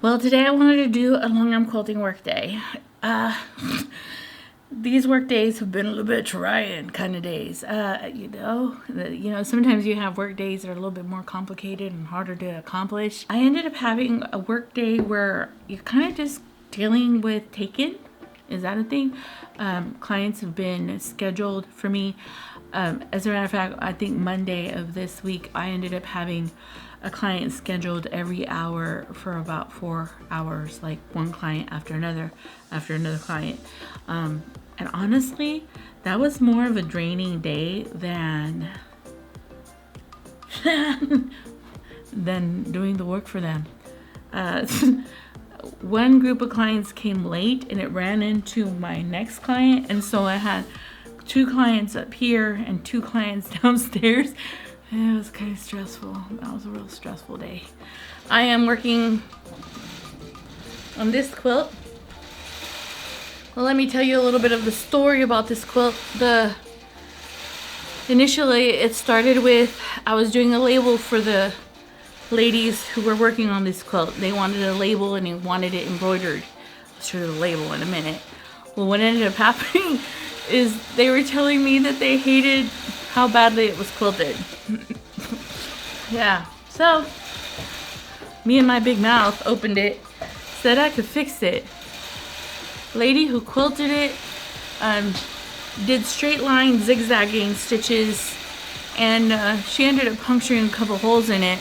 Well, today I wanted to do a Longarm quilting work day. These work days have been a little bit trying kind of days. Sometimes you have work days that are a little bit more complicated and harder to accomplish. I ended up having a work day where you're kind of just dealing with take-in. Is that a thing? Clients have been scheduled for me. As a matter of fact, I think Monday of this week, I ended up having a client scheduled every hour for about 4 hours, like one client after another client. And honestly, that was more of a draining day than doing the work for them. One group of clients came late and it ran into my next client, and so I had 2 clients up here and 2 clients downstairs. It was kind of stressful. That was a real stressful day. I am working on this quilt. Well, let me tell you a little bit of the story about this quilt. Initially, it started with I was doing a label for the ladies who were working on this quilt. They wanted a label and they wanted it embroidered. I'll show you the label in a minute. Well, what ended up happening is they were telling me that they hated how badly it was quilted. Yeah, so me and my big mouth opened it, said I could fix it. Lady who quilted it did straight line zigzagging stitches, and she ended up puncturing a couple holes in it.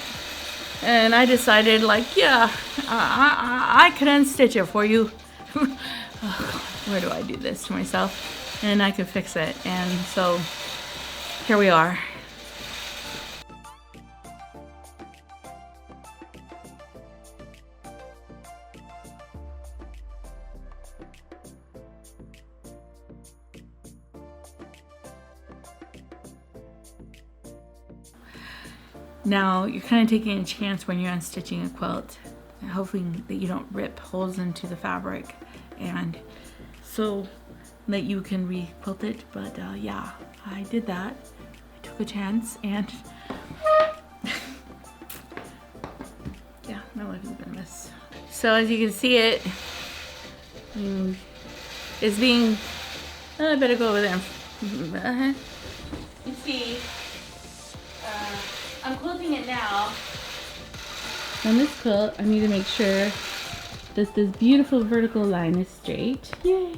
And I decided, like, yeah, I could unstitch it for you. Oh, where do I do this to myself? And I could fix it. And so here we are. Now you're kind of taking a chance when you're unstitching a quilt, hoping that you don't rip holes into the fabric, and so that you can re-quilt it. But yeah, I did that. I took a chance, and yeah, my life has been a mess. So as you can see, it's being. I better go over there. You see. I'm quilting it now. On this quilt, I need to make sure that this beautiful vertical line is straight. Yay!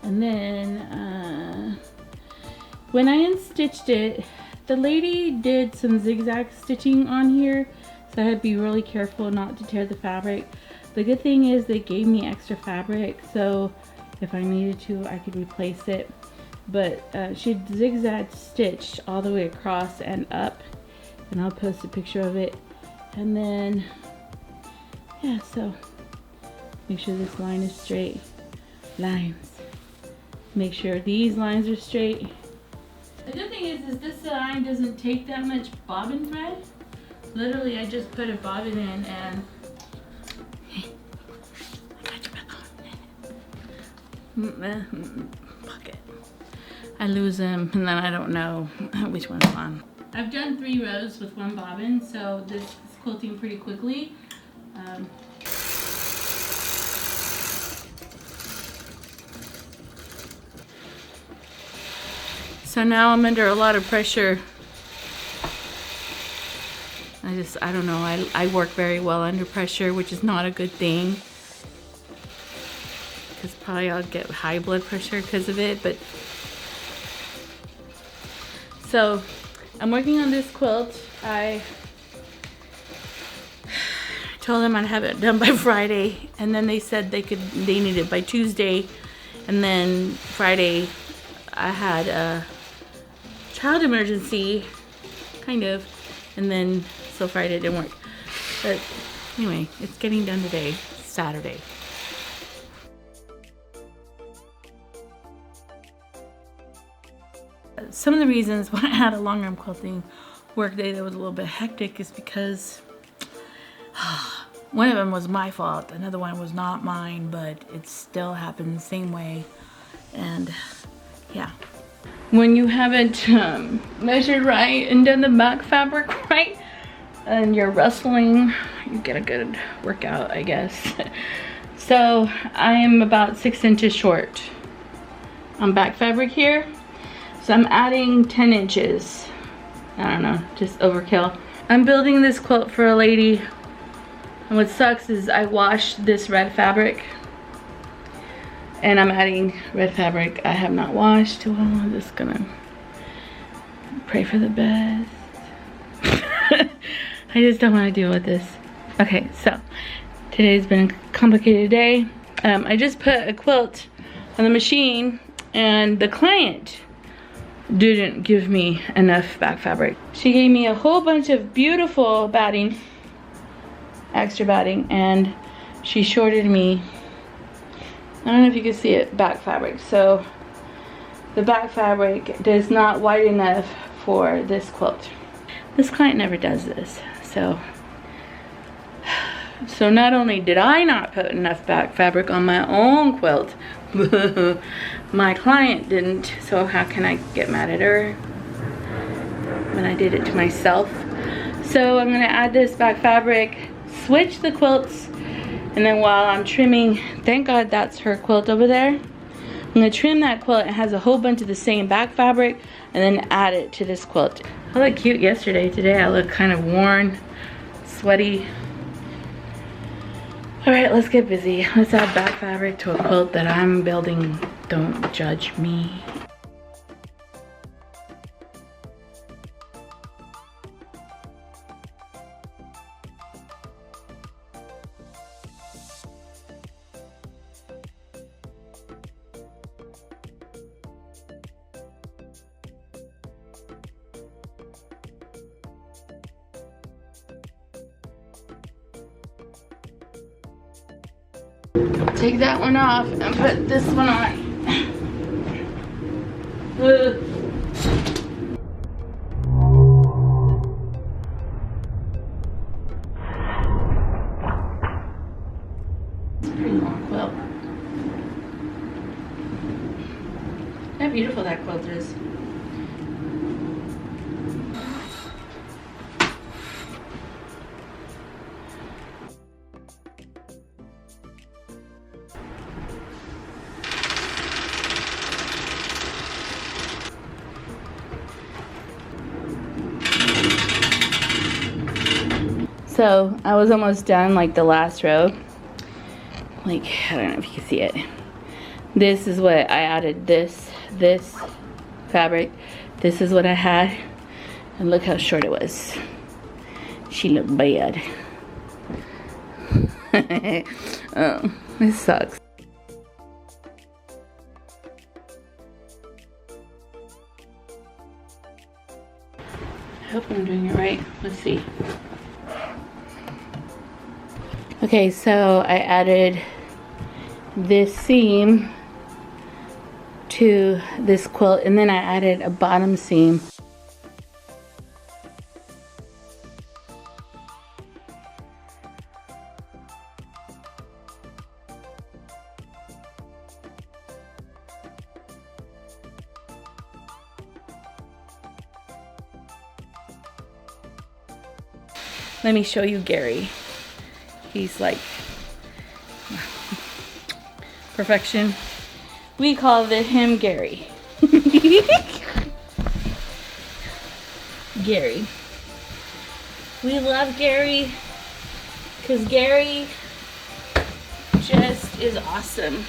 And then, when I unstitched it, the lady did some zigzag stitching on here, so I had to be really careful not to tear the fabric. The good thing is they gave me extra fabric, so if I needed to, I could replace it. But she zigzag stitched all the way across and up, and I'll post a picture of it. And then yeah, so make sure this line is straight. Lines, make sure these lines are straight. The good thing is this line doesn't take that much bobbin thread. Literally, I just put a bobbin in and hey, I got your back on. Pocket. I lose them and then I don't know which one's on. I've done 3 rows with 1 bobbin, so this is quilting pretty quickly. So now I'm under a lot of pressure. I don't know, I work very well under pressure, which is not a good thing. Because probably I'll get high blood pressure because of it, but so I'm working on this quilt. I told them I'd have it done by Friday, and then they said they needed it by Tuesday, and then Friday I had a child emergency, kind of, and then so Friday didn't work. But anyway, it's getting done today, Saturday. Some of the reasons why I had a Longarm quilting work day that was a little bit hectic is because one of them was my fault, another one was not mine, but it still happened the same way. And yeah, when you haven't measured right and done the back fabric right, and you're rustling, you get a good workout, I guess. So I am about 6 inches short on back fabric here. So I'm adding 10 inches. I don't know, just overkill. I'm building this quilt for a lady. And what sucks is I washed this red fabric. And I'm adding red fabric I have not washed. Well, I'm just gonna pray for the best. I just don't want to deal with this. Okay, so today's been a complicated day. I just put a quilt on the machine and the client didn't give me enough back fabric. She gave me a whole bunch of beautiful batting, extra batting, and she shorted me, I don't know if you can see it, back fabric. So the back fabric is not wide enough for this quilt. This client never does this. So not only did I not put enough back fabric on my own quilt, my client didn't, so how can I get mad at her when I did it to myself? So I'm gonna add this back fabric, switch the quilts, and then while I'm trimming, thank God that's her quilt over there, I'm gonna trim that quilt. It has a whole bunch of the same back fabric, and then add it to this quilt. I looked cute yesterday. Today I look kind of worn, sweaty. All right, let's get busy. Let's add back fabric to a quilt that I'm building. Don't judge me. Take that one off and put this one on. It's a pretty long quilt. How beautiful that quilt is. So I was almost done, like the last row. Like, I don't know if you can see it. This is what I added, this fabric. This is what I had. And look how short it was. She looked bad. Oh, this sucks. I hope I'm doing it right. Let's see. Okay, so I added this seam to this quilt, and then I added a bottom seam. Let me show you Gary. He's like perfection. We call him Gary. Gary. We love Gary because Gary just is awesome.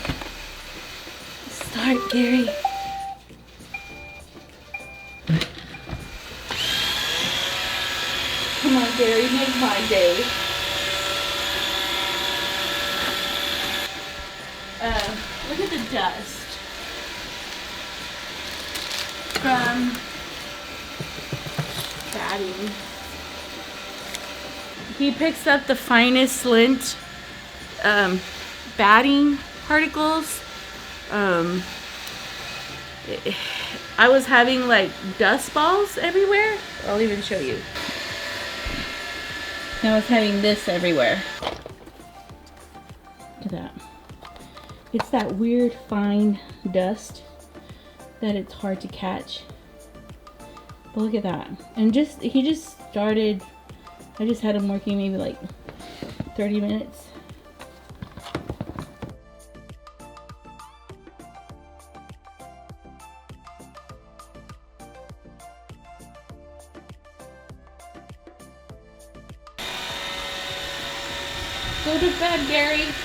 Start, Gary. Come on, Gary, make my day. Look at the dust from batting. He picks up the finest lint batting particles. I was having like dust balls everywhere. I'll even show you. I was having this everywhere. Look at that. It's that weird fine dust that it's hard to catch. But look at that. And he just started I just had him working maybe like 30 minutes. Go to bed, Gary.